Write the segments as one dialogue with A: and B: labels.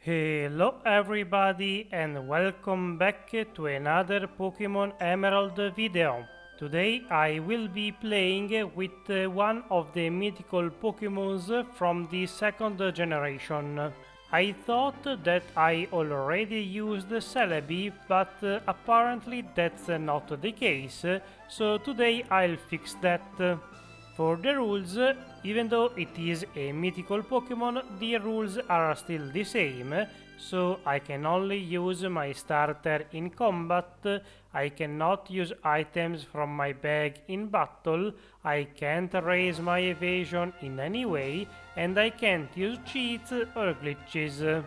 A: Hello everybody and welcome back to another Pokémon Emerald video. Today I will be playing with one of the mythical Pokémons from the second generation. I thought that I already used Celebi, but apparently that's not the case, so today I'll fix that. For the rules, even though it is a mythical Pokémon, the rules are still the same, so I can only use my starter in combat, I cannot use items from my bag in battle, I can't raise my evasion in any way, and I can't use cheats or glitches.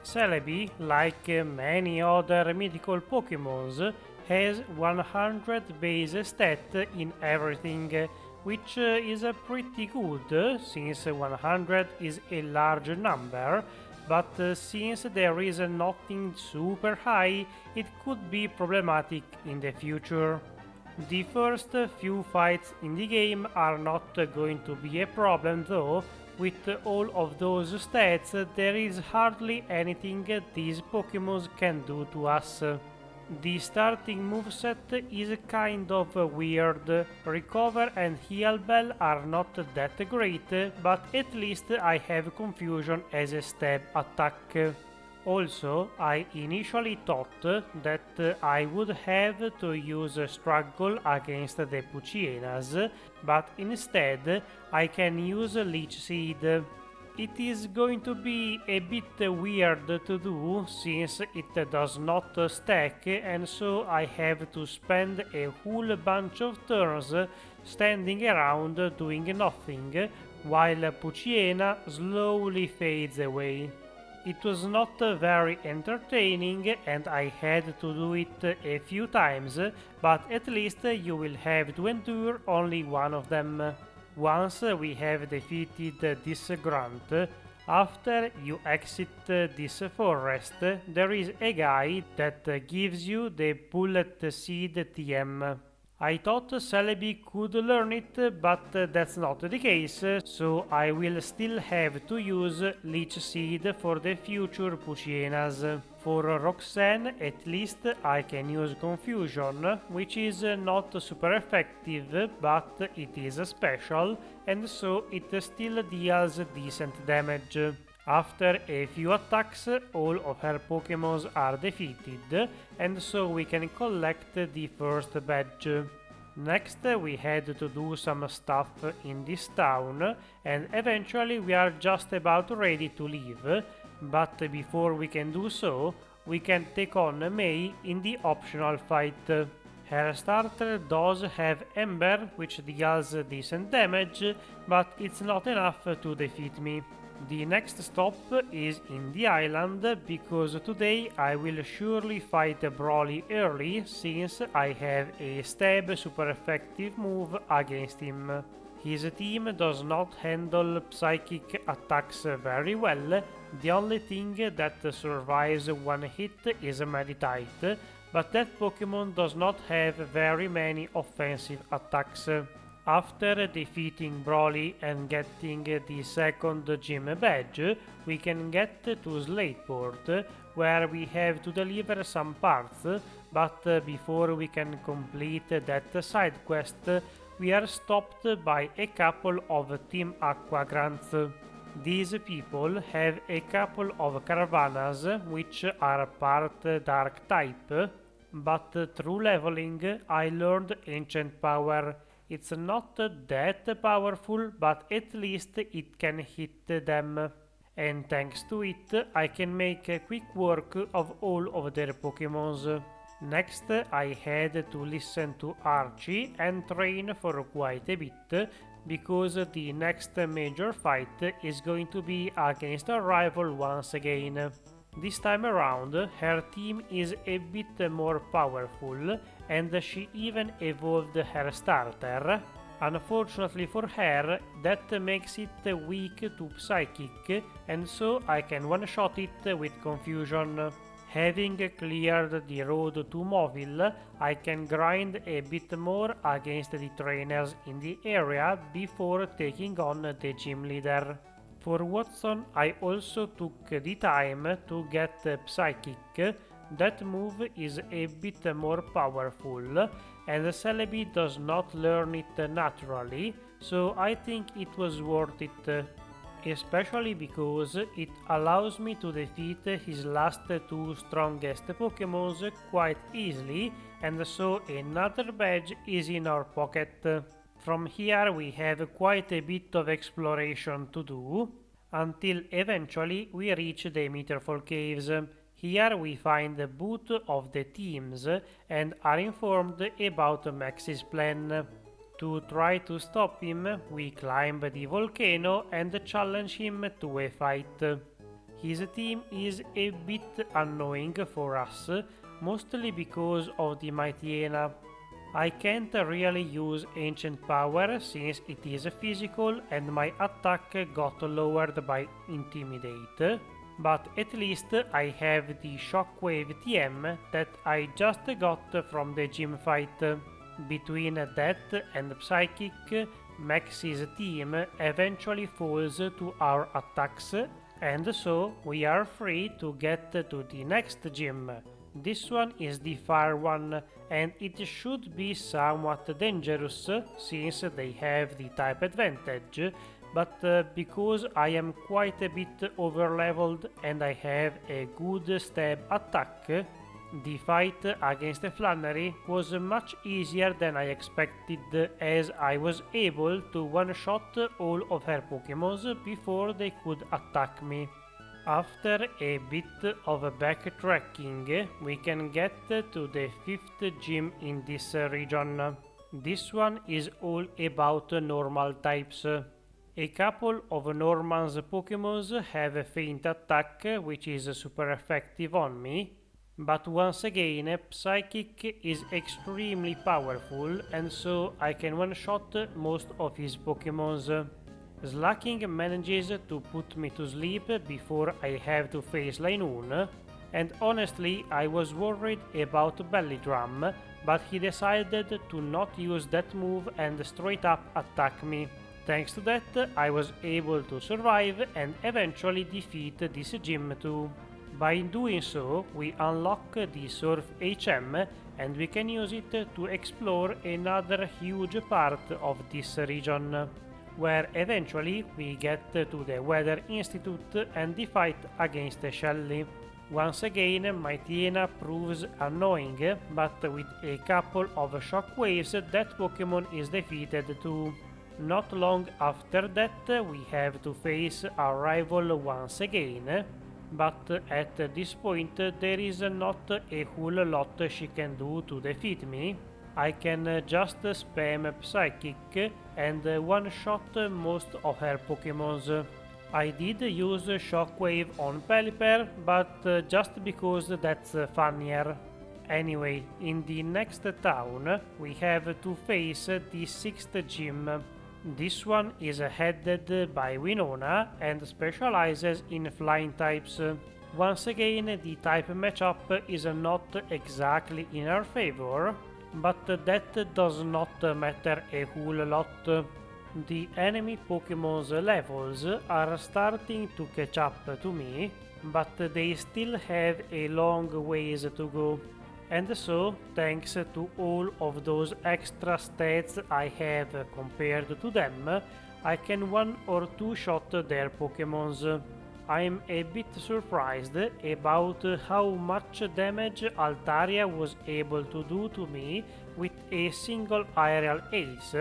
A: Celebi, like many other mythical Pokémons, has 100 base stat in everything, which is pretty good since 100 is a large number, but since there is nothing super high, it could be problematic in the future. The first few fights in the game are not going to be a problem though. With all of those stats, there is hardly anything these Pokémon can do to us. The starting moveset is kind of weird. Recover and Heal Bell are not that great, but at least I have Confusion as a stab attack. Also, I initially thought that I would have to use Struggle against the Puchienas, but instead I can use Leech Seed. It is going to be a bit weird to do since it does not stack, and so I have to spend a whole bunch of turns standing around doing nothing while Puchiena slowly fades away. It was not very entertaining and I had to do it a few times, but at least you will have to endure only one of them. Once we have defeated this grunt, after you exit this forest, there is a guy that gives you the Bullet Seed TM. I thought Celebi could learn it, but that's not the case, so I will still have to use Leech Seed for the future Puchienas. For Roxanne, at least I can use Confusion, which is not super effective, but it is special, and so it still deals decent damage. After a few attacks, all of her Pokémon are defeated, and so we can collect the first badge. Next, we had to do some stuff in this town, and eventually we are just about ready to leave, but before we can do so, we can take on May in the optional fight. Her starter does have Ember, which deals decent damage, but it's not enough to defeat me. The next stop is in the island, because today I will surely fight Brawly early since I have a stab super effective move against him. His team does not handle psychic attacks very well, the only thing that survives one hit is Meditite, but that Pokémon does not have very many offensive attacks. After defeating Brawly and getting the second gym badge, we can get to Slateport, where we have to deliver some parts, but before we can complete that side quest, we are stopped by a couple of Team Aqua grunts. These people have a couple of Caravanas, which are part Dark type, but through leveling I learned Ancient Power. It's not that powerful, but at least it can hit them. And thanks to it, I can make quick work of all of their Pokémons. Next, I had to listen to Archie and train for quite a bit, because the next major fight is going to be against a rival once again. This time around, her team is a bit more powerful, and she even evolved her starter. Unfortunately for her, that makes it weak to Psychic, and so I can one-shot it with Confusion. Having cleared the road to Mobile, I can grind a bit more against the trainers in the area before taking on the gym leader. For Wattson, I also took the time to get Psychic. That move is a bit more powerful, and Celebi does not learn it naturally, so I think it was worth it, especially because it allows me to defeat his last two strongest Pokémons quite easily, and so another badge is in our pocket. From here we have quite a bit of exploration to do, until eventually we reach the Meterfall Caves. Here we find both of the teams and are informed about Max's plan. To try to stop him, we climb the volcano and challenge him to a fight. His team is a bit annoying for us, mostly because of the Mightyena. I can't really use Ancient Power since it is physical and my attack got lowered by Intimidate, but at least I have the Shockwave TM that I just got from the gym fight. Between that and Psychic, Max's team eventually falls to our attacks, and so we are free to get to the next gym. This one is the fire one, and it should be somewhat dangerous since they have the type advantage, but because I am quite a bit overleveled and I have a good stab attack, the fight against Flannery was much easier than I expected, as I was able to one-shot all of her Pokémons before they could attack me. After a bit of backtracking, we can get to the 5th gym in this region. This one is all about normal types. A couple of Norman's Pokémons have a feint attack, which is super effective on me, but once again Psychic is extremely powerful and so I can one-shot most of his Pokémons. Slacking manages to put me to sleep before I have to face Linoon, and honestly I was worried about Belly Drum, but he decided to not use that move and straight up attack me. Thanks to that, I was able to survive and eventually defeat this gym too. By doing so, we unlock the Surf HM and we can use it to explore another huge part of this region, where eventually we get to the Weather Institute and the fight against Shelly. Once again, Mightyena proves annoying, but with a couple of shockwaves that Pokémon is defeated too. Not long after that, we have to face our rival once again, but at this point there is not a whole lot she can do to defeat me. I can just spam Psychic and one-shot most of her Pokémons. I did use Shockwave on Pelipper, but just because that's funnier. Anyway, in the next town we have to face the 6th gym. This one is headed by Winona and specializes in flying types. Once again, the type matchup is not exactly in our favor, but that does not matter a whole lot. The enemy Pokémon's levels are starting to catch up to me, but they still have a long ways to go. And so, thanks to all of those extra stats I have compared to them, I can one or two shot their Pokémons. I'm a bit surprised about how much damage Altaria was able to do to me with a single aerial ace,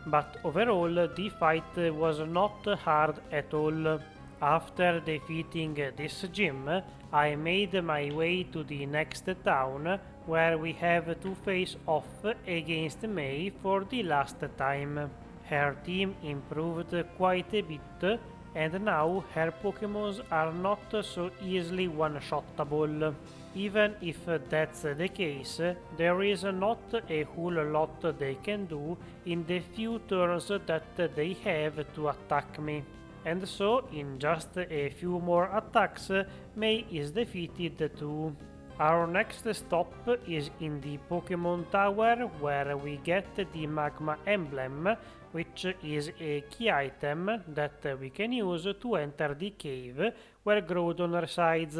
A: but overall the fight was not hard at all. After defeating this gym, I made my way to the next town, where we have to face off against May for the last time. Her team improved quite a bit, and now her Pokémons are not so easily one-shottable. Even if that's the case, there is not a whole lot they can do in the few turns that they have to attack me. And so, in just a few more attacks, May is defeated too. Our next stop is in the Pokémon Tower, where we get the Magma Emblem, which is a key item that we can use to enter the cave where Groudon resides.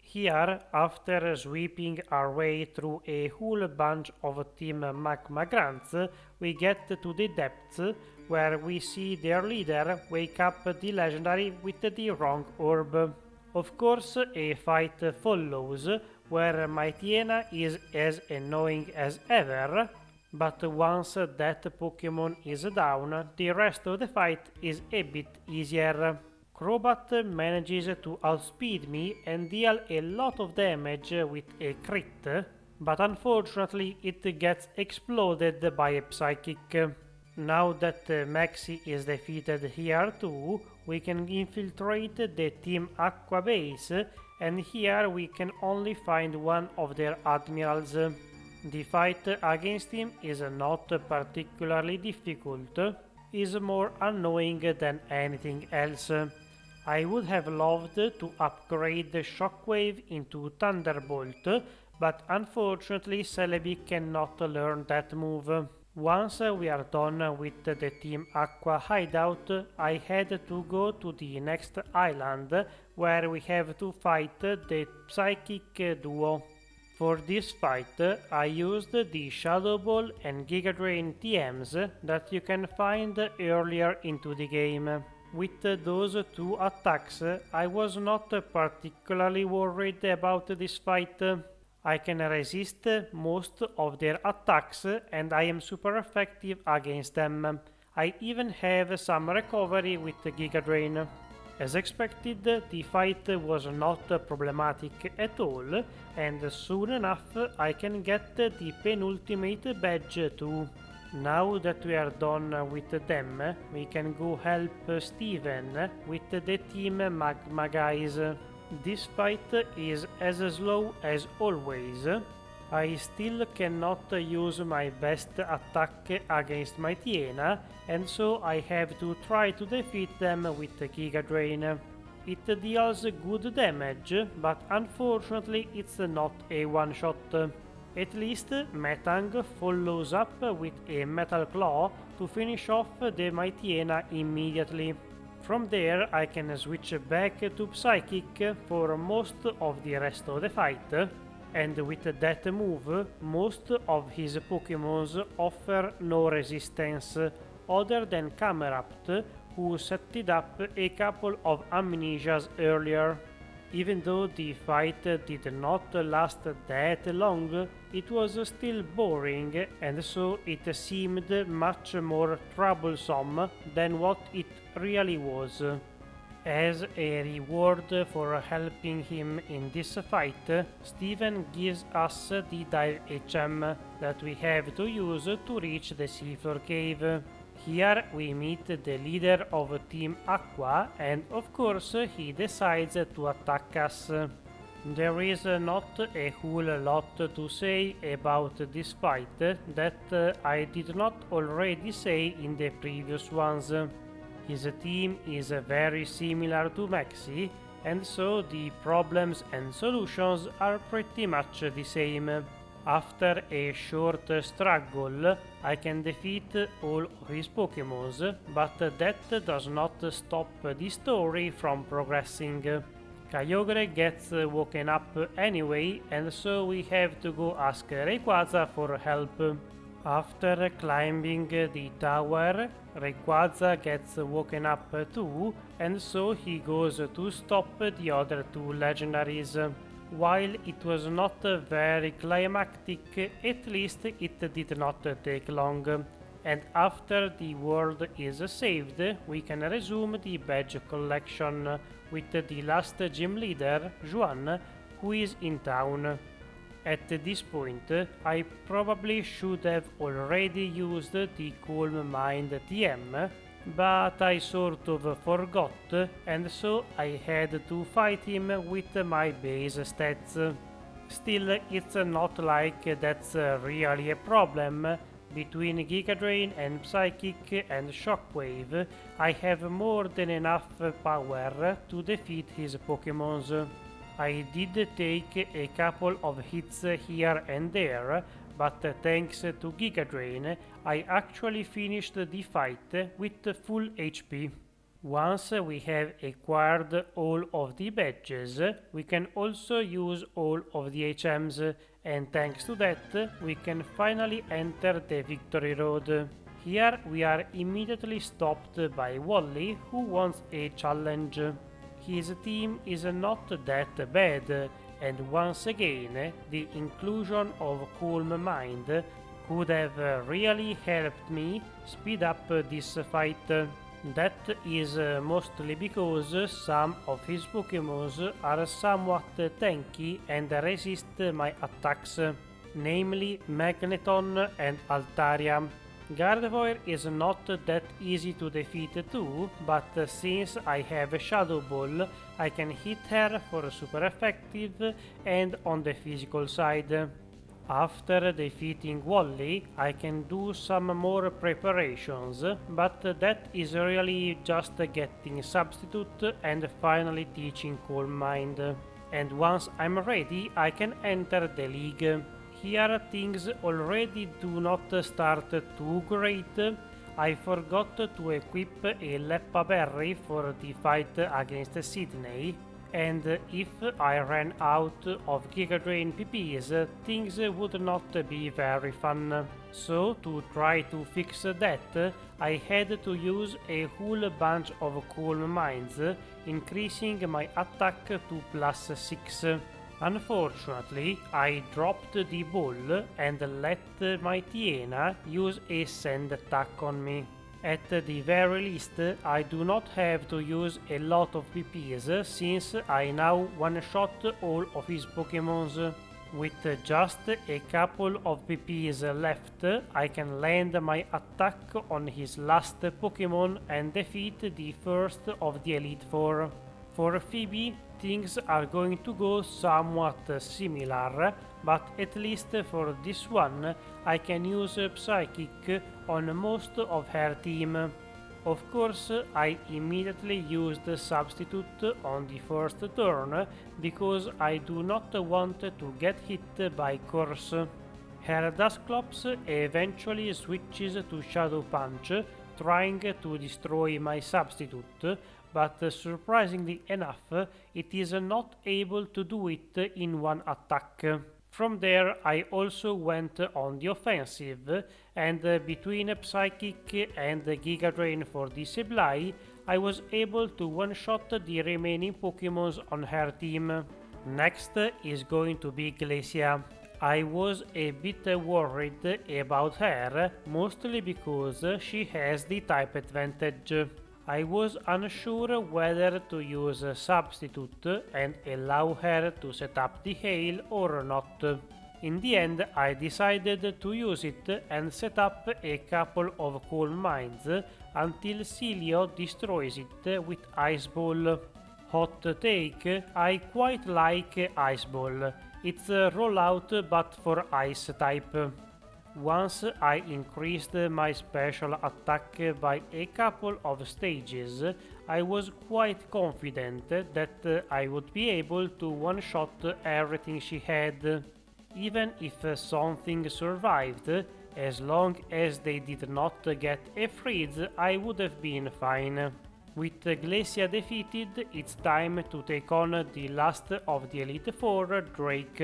A: Here, after sweeping our way through a whole bunch of Team Magma grunts, we get to the depths where we see their leader wake up the legendary with the wrong orb. Of course, a fight follows where Mightyena is as annoying as ever, but once that Pokémon is down, the rest of the fight is a bit easier. Crobat manages to outspeed me and deal a lot of damage with a crit, but unfortunately it gets exploded by a Psychic. Now that Maxi is defeated here too, we can infiltrate the Team Aqua base, and here we can only find one of their admirals. The fight against him is not particularly difficult, is more annoying than anything else. I would have loved to upgrade the Shockwave into Thunderbolt, but unfortunately Celebi cannot learn that move. Once we are done with the Team Aqua hideout, I had to go to the next island where we have to fight the Psychic duo. For this fight, I used the Shadow Ball and Giga Drain TMs that you can find earlier into the game. With those two attacks, I was not particularly worried about this fight. I can resist most of their attacks and I am super effective against them. I even have some recovery with Giga Drain. As expected, the fight was not problematic at all, and soon enough I can get the penultimate badge too. Now that we are done with them, we can go help Steven with the Team Magma guys. This fight is as slow as always. I still cannot use my best attack against Mightyena, and so I have to try to defeat them with Giga Drain. It deals good damage, but unfortunately it's not a one-shot. At least Metang follows up with a Metal Claw to finish off the Mightyena immediately. From there I can switch back to Psychic for most of the rest of the fight, and with that move most of his Pokémons offer no resistance, other than Camerupt, who set it up a couple of amnesias earlier. Even though the fight did not last that long, it was still boring, and so it seemed much more troublesome than what it really was. As a reward for helping him in this fight, Steven gives us the Dive HM that we have to use to reach the Seafloor Cave. Here we meet the leader of Team Aqua, and of course he decides to attack us. There is not a whole lot to say about this fight that I did not already say in the previous ones. His team is very similar to Maxi, and so the problems and solutions are pretty much the same. After a short struggle, I can defeat all of his Pokémons, but that does not stop the story from progressing. Kyogre gets woken up anyway, and so we have to go ask Rayquaza for help. After climbing the tower, Rayquaza gets woken up too, and so he goes to stop the other two legendaries. While it was not very climactic, at least it did not take long. And after the world is saved, we can resume the badge collection with the last gym leader, Juan, who is in town. At this point, I probably should have already used the Calm Mind TM, but I sort of forgot, and so I had to fight him with my base stats. Still, it's not like that's really a problem. Between Giga Drain and Psychic and Shockwave, I have more than enough power to defeat his Pokémons. I did take a couple of hits here and there, but thanks to Giga Drain, I actually finished the fight with full HP. Once we have acquired all of the badges, we can also use all of the HMs, and thanks to that, we can finally enter the victory road. Here we are immediately stopped by Wally, who wants a challenge. His team is not that bad, and once again, the inclusion of Calm Mind could have really helped me speed up this fight. That is mostly because some of his Pokémon are somewhat tanky and resist my attacks, namely Magneton and Altaria. Gardevoir is not that easy to defeat too, but since I have Shadow Ball, I can hit her for super effective and on the physical side. After defeating Wally, I can do some more preparations, but that is really just getting Substitute and finally teaching Calm Mind. And once I'm ready, I can enter the league. Here things already do not start too great. I forgot to equip a Leppa Berry for the fight against Sidney, and if I ran out of Giga Drain PPs, things would not be very fun. So to try to fix that, I had to use a whole bunch of Calm Minds, increasing my attack to +6. Unfortunately, I dropped the ball and let my Tiena use a sand attack on me. At the very least, I do not have to use a lot of PPs since I now one-shot all of his Pokémons. With just a couple of PPs left, I can land my attack on his last Pokémon and defeat the first of the Elite Four. For Phoebe, things are going to go somewhat similar, but at least for this one, I can use Psychic on most of her team. Of course, I immediately used Substitute on the first turn, because I do not want to get hit by Curse. Her Dusclops eventually switches to Shadow Punch, trying to destroy my Substitute, but surprisingly enough, it is not able to do it in one attack. From there, I also went on the offensive, and between Psychic and Giga Drain for the Sableye, I was able to one-shot the remaining Pokémons on her team. Next is going to be Glacia. I was a bit worried about her, mostly because she has the type advantage. I was unsure whether to use Substitute and allow her to set up the hail or not. In the end, I decided to use it and set up a couple of Calm Minds until Celio destroys it with Ice Ball. Hot take, I quite like Ice Ball. It's a rollout but for Ice type. Once I increased my special attack by a couple of stages, I was quite confident that I would be able to one-shot everything she had. Even if something survived, as long as they did not get a freeze, I would have been fine. With Glacia defeated, it's time to take on the last of the Elite Four, Drake.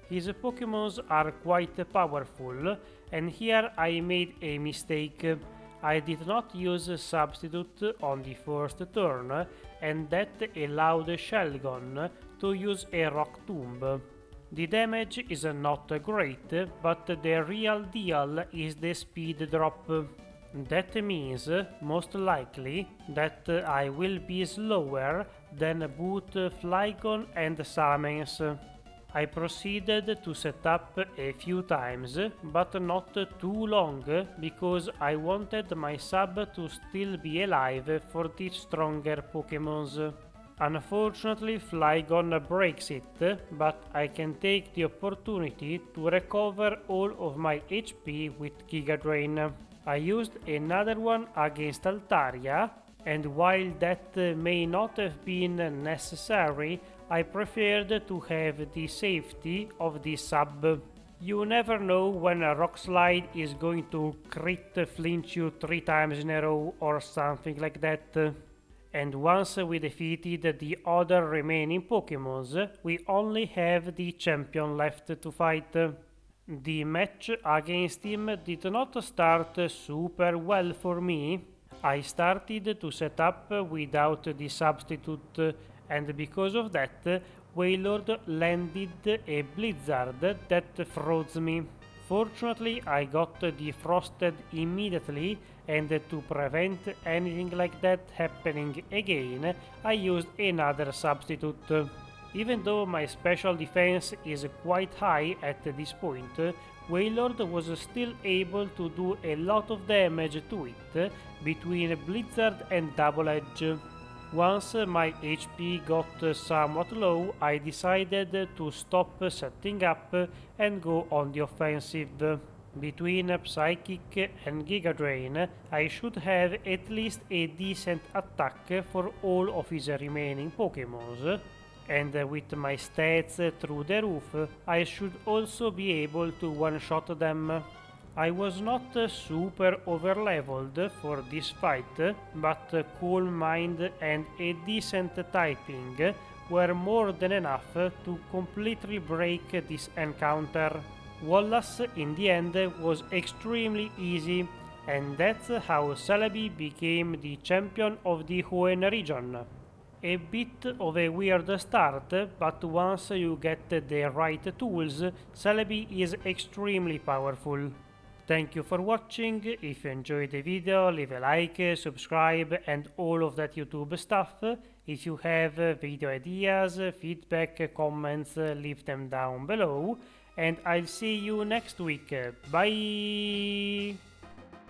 A: His Pokémons are quite powerful, and here I made a mistake. I did not use Substitute on the first turn, and that allowed Shelgon to use a Rock Tomb. The damage is not great, but the real deal is the speed drop. That means, most likely, that I will be slower than both Flygon and Salamence. I proceeded to set up a few times, but not too long, because I wanted my sub to still be alive for the stronger Pokémons. Unfortunately, Flygon breaks it, but I can take the opportunity to recover all of my HP with Giga Drain. I used another one against Altaria, and while that may not have been necessary, I preferred to have the safety of the sub. You never know when a rock slide is going to crit flinch you 3 times in a row or something like that. And once we defeated the other remaining Pokémons, we only have the champion left to fight. The match against him did not start super well for me. I started to set up without the substitute, and because of that, Wailord landed a blizzard that froze me. Fortunately, I got defrosted immediately, and to prevent anything like that happening again, I used another substitute. Even though my special defense is quite high at this point, Wailord was still able to do a lot of damage to it between Blizzard and Double Edge. Once my HP got somewhat low, I decided to stop setting up and go on the offensive. Between Psychic and Giga Drain, I should have at least a decent attack for all of his remaining Pokémons, and with my stats through the roof, I should also be able to one-shot them. I was not super overleveled for this fight, but Cool Mind and a decent typing were more than enough to completely break this encounter. Wallace in the end was extremely easy, and that's how Celebi became the champion of the Hoenn region. A bit of a weird start, but once you get the right tools, Celebi is extremely powerful. Thank you for watching. If you enjoyed the video, leave a like, subscribe and all of that YouTube stuff. If you have video ideas, feedback, comments, leave them down below. And I'll see you next week. Bye!